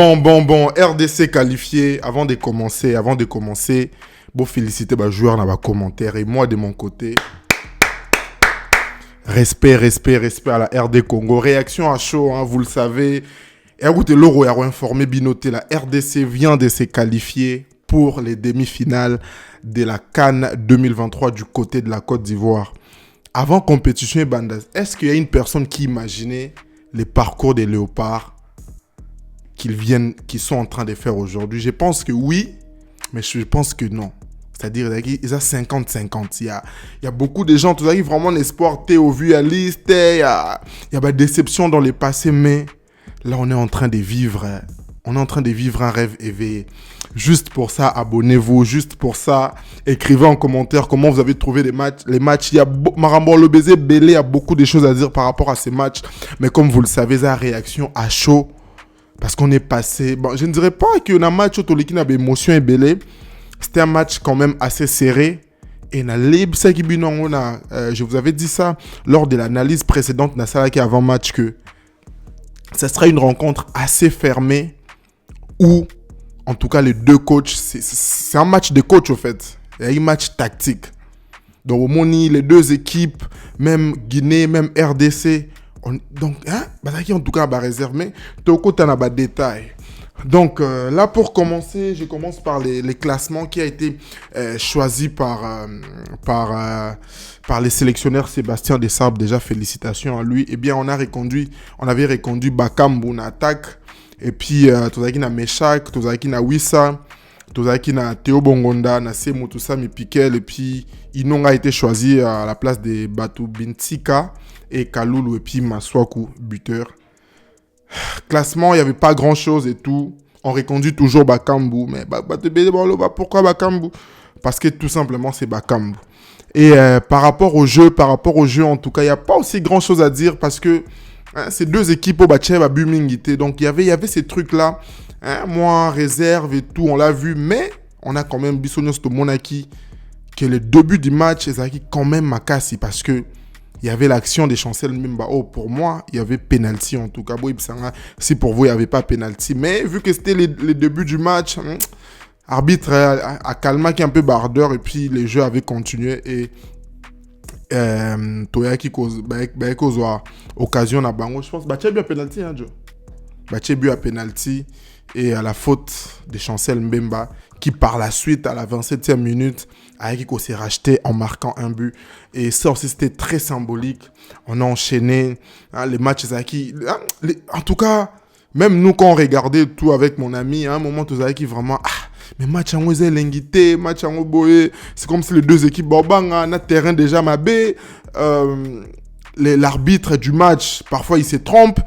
Bon, RDC qualifié. Avant de commencer, bon féliciter les joueurs dans les commentaires. Et moi, de mon côté, respect à la RD Congo. Réaction à chaud, hein, vous le savez. Écoutez, l'Euro a informé Binoté, la RDC vient de se qualifier pour les demi-finales de la CAN 2023 du côté de la Côte d'Ivoire. Avant compétition et Bandas, est-ce qu'il y a une personne qui imaginait les parcours des Léopards qu'ils sont en train de faire aujourd'hui? Je pense que oui, mais je pense que non. C'est-à-dire qu'ils ont 50-50. Il y a beaucoup de gens, tout ça, qui vraiment l'espoir, au vu à liste, il y a des déceptions dans le passé, mais là, on est en train de vivre un rêve éveillé. Juste pour ça, abonnez-vous. Juste pour ça, écrivez en commentaire comment vous avez trouvé les matchs. Il y a Marambo Lobezé, Belé a beaucoup de choses à dire par rapport à ces matchs. Mais comme vous le savez, la réaction à chaud. Parce qu'on est passé... Bon, je ne dirais pas qu'il y a un match où il y a émotion et Belé. C'était un match quand même assez serré. Et je vous avais dit ça lors de l'analyse précédente avant match que ça sera une rencontre assez fermée où, en tout cas, les deux coachs, c'est un match de coach, au fait. Il y a un match tactique. Donc, au Moni, les deux équipes, même Guinée, même RDC, en tout cas, réserve, mais Toko, tu as des détails. Donc, là, pour commencer, je commence par les classements qui a été choisi par les sélectionneurs. Sébastien Desabre, déjà, félicitations à lui. Eh bien, on avait reconduit Bakambu en attaque. Et puis, Tozaki na Meshak, Tozaki na Wissa, Tozaki na Théo Bongonda, na Semo, tout ça, Piquel. Et puis, Inong a été choisi à la place de Batu Bintika et Kaloulou et puis Maswaku, buteur. Classement, il n'y avait pas grand-chose et tout. On reconduit toujours Bakambu. Mais pourquoi Bakambu? Parce que tout simplement, c'est Bakambu. Et par rapport au jeu, en tout cas, il n'y a pas aussi grand-chose à dire parce que ces deux équipes au Batchev à Bumingité. Donc, il y avait ces trucs-là. Moi, réserve et tout, on l'a vu. Mais on a quand même Bissonios de Monaki que le début du match, c'est quand même Makassi parce que il y avait l'action des Chancel Mbemba. Pour moi, il y avait penalty en tout cas. Si pour vous, il n'y avait pas penalty. Mais vu que c'était les débuts du match, arbitre a calmé qui est un peu bardeur et puis les jeux avaient continué et Toyaki Kozwa occasion à Bango. Je pense que Bachebu a penalty, hein, Joe. Bachebu a penalty et à la faute de Chancel Mbemba qui par la suite à la 27e minute Aekiko s'est racheté en marquant un but et ça aussi c'était très symbolique. On a enchaîné les matchs en tout cas même nous quand on regardait tout avec mon ami à un moment tout ça qui vraiment mais match en Oze Lenguité, match en Oboé, c'est comme si les deux équipes Bobanga na terrain déjà mabé, l'arbitre du match parfois il se trompe.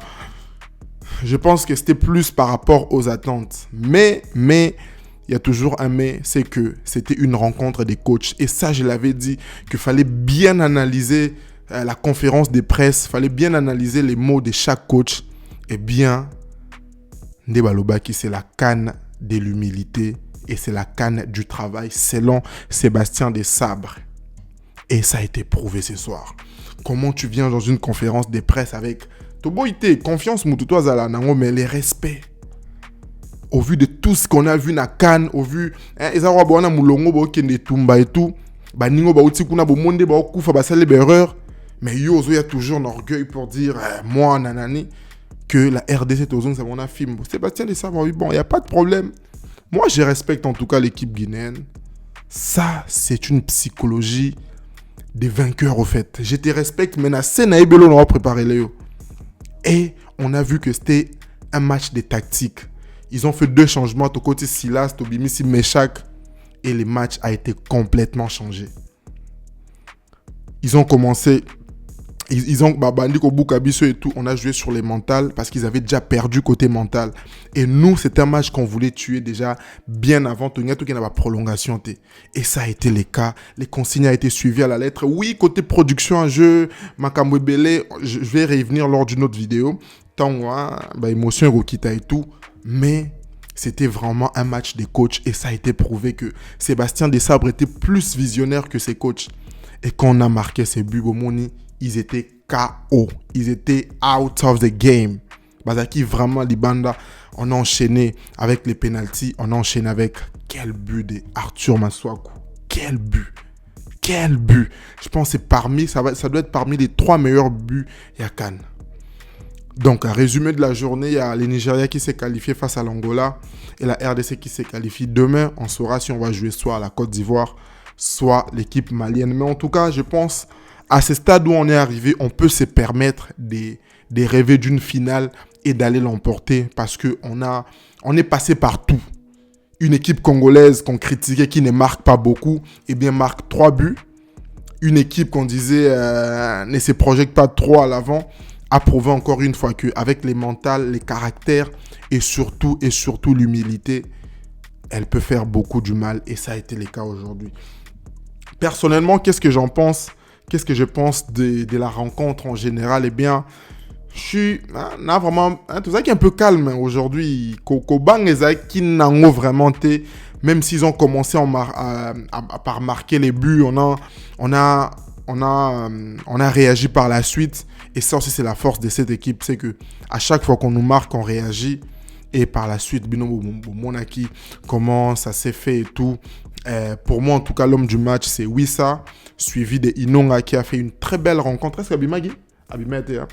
Je pense que c'était plus par rapport aux attentes. Mais, il y a toujours un mais, c'est que c'était une rencontre des coachs. Et ça, je l'avais dit, qu'il fallait bien analyser la conférence de presse, il fallait bien analyser les mots de chaque coach. Et bien, Ndebalobaki, c'est la canne de l'humilité et c'est la canne du travail, selon Sébastien Desabre. Et ça a été prouvé ce soir. Comment tu viens dans une conférence de presse avec... Toboïté, confiance, mais les respects. Au vu de tout ce qu'on a vu na Cannes, au vu, Ezawa Moulongo, Bokende Tumba et tout, Baningo, Baoutikuna, Bomonde, Baokoufa, Basale, Berreur, mais Yozo, il y a toujours un orgueil pour dire, moi, nanani, que la RDC Tozon, c'est mon film. Sébastien Desabre, oui, bon, il n'y a pas de problème. Moi, je respecte en tout cas l'équipe guinéenne. Ça, c'est une psychologie des vainqueurs, au fait. Je te respecte, mais na Sénaï Belo, on va préparer les. Et on a vu que c'était un match de tactique. Ils ont fait 2 changements, au côté Silas, Tobimisi, Meshak. Et le match a été complètement changé. Ils ont commencé... Bandiko Bukabiso et tout, on a joué sur les mentales parce qu'ils avaient déjà perdu côté mental. Et nous, c'est un match qu'on voulait tuer déjà bien avant. Il n'y a pas de prolongation. Et ça a été le cas. Les consignes ont été suivies à la lettre. Oui, côté production en jeu, Makambo Belé, je vais revenir lors d'une autre vidéo. Émotion, Rokita et tout. Mais c'était vraiment un match des coachs et ça a été prouvé que Sébastien Desabre était plus visionnaire que ses coachs. Et quand on a marqué ces buts, Bomoni, ils étaient KO. Ils étaient out of the game. Bazaki, vraiment, Libanda, on a enchaîné avec les pénaltys. On a enchaîné avec quel but de Arthur Masuaku. Quel but. Quel but. Je pense que ça doit être parmi les 3 meilleurs buts à Cannes. Donc, un résumé de la journée, il y a le Nigeria qui s'est qualifié face à l'Angola et la RDC qui s'est qualifiée. Demain, on saura si on va jouer soit à la Côte d'Ivoire, soit l'équipe malienne. Mais en tout cas, je pense, à ce stade où on est arrivé, on peut se permettre de rêver d'une finale et d'aller l'emporter parce qu'on est passé par tout. Une équipe congolaise qu'on critiquait qui ne marque pas beaucoup, eh bien marque 3 buts. Une équipe qu'on disait ne se projette pas trop à l'avant, a prouvé encore une fois qu'avec les mentales, les caractères et surtout l'humilité, elle peut faire beaucoup du mal et ça a été le cas aujourd'hui. Personnellement, qu'est-ce que j'en pense? Qu'est-ce que je pense de la rencontre en général? Eh bien, je suis vraiment tout ça qui est un peu calme aujourd'hui. Kokobang et qui n'ont vraiment été, même s'ils ont commencé par marquer les buts, on a réagi par la suite. Et ça aussi, c'est la force de cette équipe, c'est que à chaque fois qu'on nous marque, on réagit. Et par la suite, Bino Monaki, comment ça s'est fait et tout. Pour moi, en tout cas, l'homme du match, c'est Wissa, suivi de Inonga qui a fait une très belle rencontre. Est-ce qu'Abimagi Abimete, hein?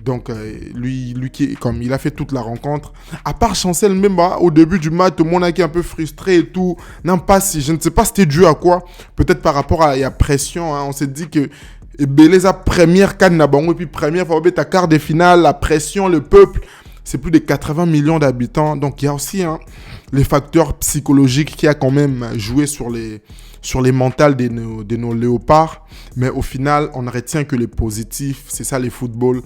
Donc, lui comme il a fait toute la rencontre. À part Chancel Mbemba, au début du match, Monaki un peu frustré et tout. Non, je ne sais pas c'était dû à quoi. Peut-être par rapport à la pression. Hein. On s'est dit que Beleza première canne et puis première fois, ta quart de finale, la pression, le peuple. C'est plus de 80 millions d'habitants. Donc, il y a aussi les facteurs psychologiques qui a quand même joué sur les mentales de nos léopards. Mais au final, on ne retient que les positifs. C'est ça, les footballs.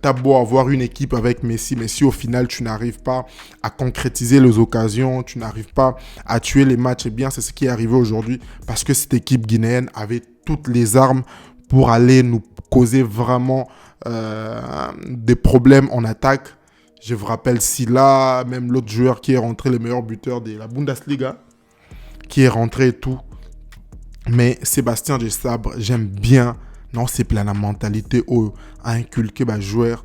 T'as beau avoir une équipe avec Messi, mais si au final, tu n'arrives pas à concrétiser les occasions, tu n'arrives pas à tuer les matchs, eh bien, c'est ce qui est arrivé aujourd'hui. Parce que cette équipe guinéenne avait toutes les armes pour aller nous causer vraiment des problèmes en attaque. Je vous rappelle Silla, même l'autre joueur qui est rentré, le meilleur buteur de la Bundesliga, qui est rentré et tout. Mais Sébastien Desabre, j'aime bien. Non, c'est plein la mentalité à inculquer les joueurs.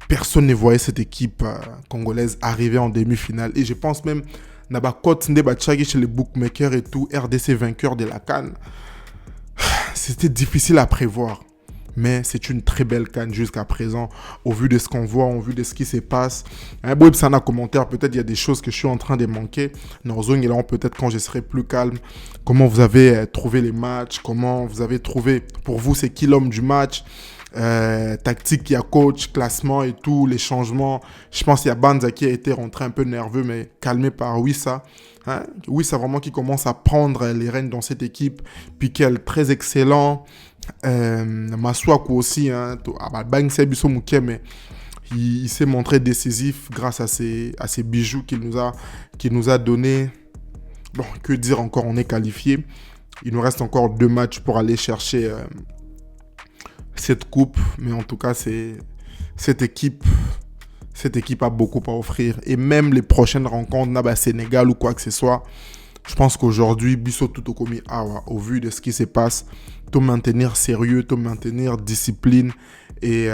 Personne ne voyait cette équipe congolaise arriver en demi-finale. Et je pense même, Nabakot Ndebachagi chez les bookmakers et tout, RDC vainqueur de la CAN. C'était difficile à prévoir. Mais c'est une très belle CAN jusqu'à présent, au vu de ce qu'on voit, au vu de ce qui se passe. Bon, ça en a commentaire, peut-être il y a des choses que je suis en train de manquer. Norzong, et là, peut-être quand je serai plus calme. Comment vous avez trouvé les matchs? Comment vous avez trouvé, pour vous, c'est qui l'homme du match? Tactique, il y a coach, classement et tout, les changements. Je pense qu'il y a Banza qui a été rentré un peu nerveux, mais calmé par Wissa. Wissa vraiment qui commence à prendre les rênes dans cette équipe. Piquel, très excellent. Masuaku aussi, hein, mais il s'est montré décisif grâce à ces bijoux qu'il nous a donné. Bon, que dire encore, on est qualifié. Il nous reste encore 2 matchs pour aller chercher cette coupe, mais en tout cas, cette équipe a beaucoup à offrir. Et même les prochaines rencontres, Sénégal ou quoi que ce soit, je pense qu'aujourd'hui, Bisso Tutokomi Awa, au vu de ce qui se passe, tout maintenir sérieux, tout maintenir discipline. Et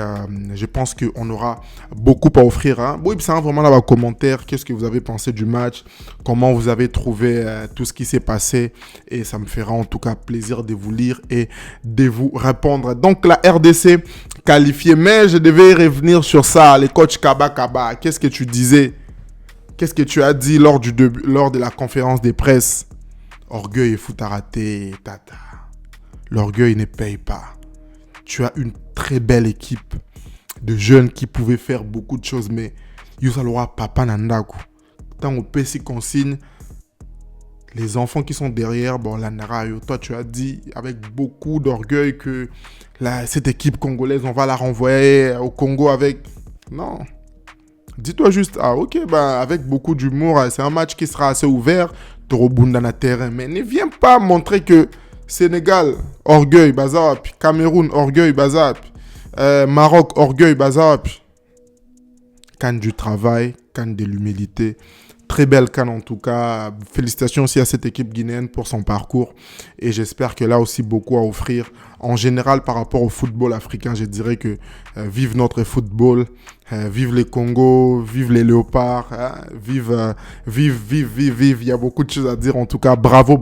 je pense qu'on aura beaucoup à offrir. Hein. Bon, c'est vraiment là-bas commentaire. Qu'est-ce que vous avez pensé du match? Comment vous avez trouvé tout ce qui s'est passé? Et ça me fera en tout cas plaisir de vous lire et de vous répondre. Donc la RDC qualifiée. Mais je devais revenir sur ça. Les coachs Kaba. Qu'est-ce que tu disais? Qu'est-ce que tu as dit lors de la conférence de presse? Orgueil et foot à rater, tata. L'orgueil ne paye pas. Tu as une très belle équipe de jeunes qui pouvaient faire beaucoup de choses, mais Yusalora Papa Nandaku. Tant au PC consigne, les enfants qui sont derrière, bon, l'Andarayo, toi tu as dit avec beaucoup d'orgueil que cette équipe congolaise, on va la renvoyer au Congo avec... Non. Dis-toi juste, ok, avec beaucoup d'humour, c'est un match qui sera assez ouvert, Torobunda na terrain, mais ne viens pas montrer que Sénégal, orgueil, bazap. Cameroun, orgueil, bazap. Maroc, orgueil, bazap. Canne du travail, canne de l'humilité. Très belle canne en tout cas. Félicitations aussi à cette équipe guinéenne pour son parcours. Et j'espère qu'elle a aussi beaucoup à offrir. En général, par rapport au football africain, je dirais que vive notre football. Vive les Congos, vive les Léopards, hein, vive, vive. Il y a beaucoup de choses à dire. En tout cas, bravo.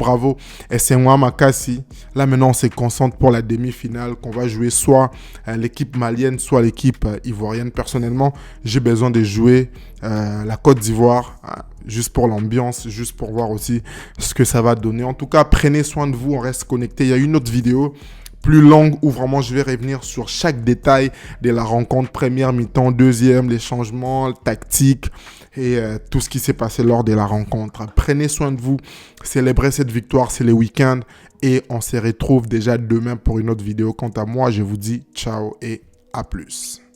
Et c'est moi, Makassi. Là, maintenant, on se concentre pour la demi-finale qu'on va jouer soit l'équipe malienne, soit l'équipe ivoirienne. Personnellement, j'ai besoin de jouer la Côte d'Ivoire, hein, juste pour l'ambiance, juste pour voir aussi ce que ça va donner. En tout cas, prenez soin de vous, on reste connecté. Il y a une autre vidéo plus longue où vraiment je vais revenir sur chaque détail de la rencontre, première mi-temps, deuxième, les changements tactiques et tout ce qui s'est passé lors de la rencontre. Prenez soin de vous, célébrez cette victoire, c'est le week-end et on se retrouve déjà demain pour une autre vidéo. Quant à moi, je vous dis ciao et à plus.